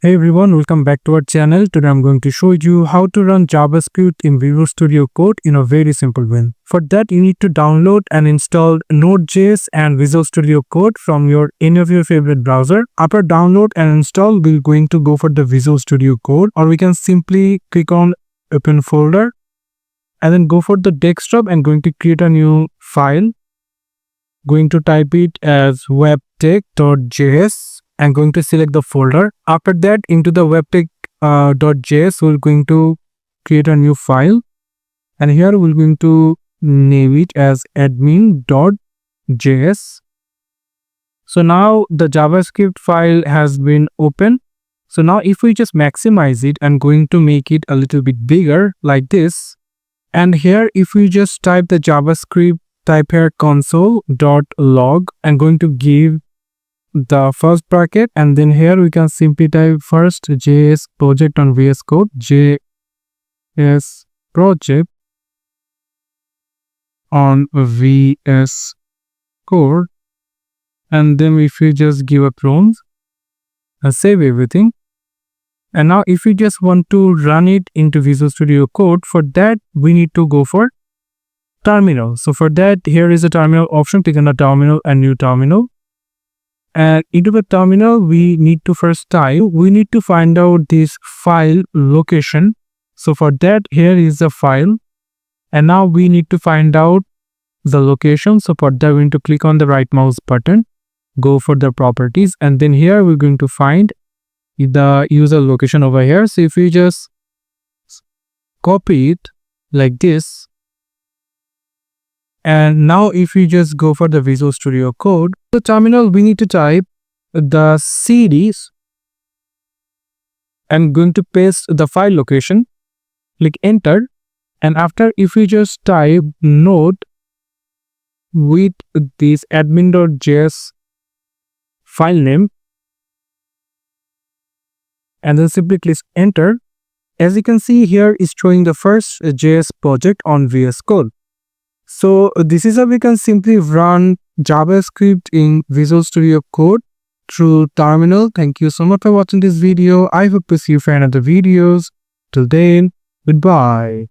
Hey everyone, welcome back to our channel. Today I'm going to show you how to run JavaScript in Visual Studio Code in a very simple way. For that, you need to download and install Node.js and Visual Studio Code from any of your favorite browser. After download and install, we're going to go for the Visual Studio Code, or we can simply click on Open Folder and then go for the desktop and going to create a new file. Going to type it as webtech.js. I'm going to select the folder. After that, into the webtech.js, we're going to create a new file. And here we're going to name it as admin.js. So now the JavaScript file has been opened. So now if we just maximize it, I'm going to make it a little bit bigger like this. And here, if we just type the JavaScript, type here console.log, I'm going to give the first bracket, and then here we can simply type first JS project on VS Code, JS project on VS Code, and then if we just give a prompt and save everything. And now if we just want to run it into Visual Studio Code, for that we need to go for terminal. So for that, here is a terminal option. Click on the terminal and new terminal. And into the terminal, we need to first find out this file location. So for that, here is the file. And now we need to find out the location. So for that, we need to click on the right mouse button, go for the properties. And then here we're going to find the user location over here. So if we just copy it like this, and now if we just go for the Visual Studio Code, the terminal, we need to type the cds. I'm going to paste the file location, click enter. And after, if we just type node with this admin.js file name, and then simply click enter. As you can see here is showing the first JS project on VS Code. So this is how we can simply run JavaScript in Visual Studio Code through terminal. Thank you so much for watching this video. I hope to see you for another videos. Till then, goodbye.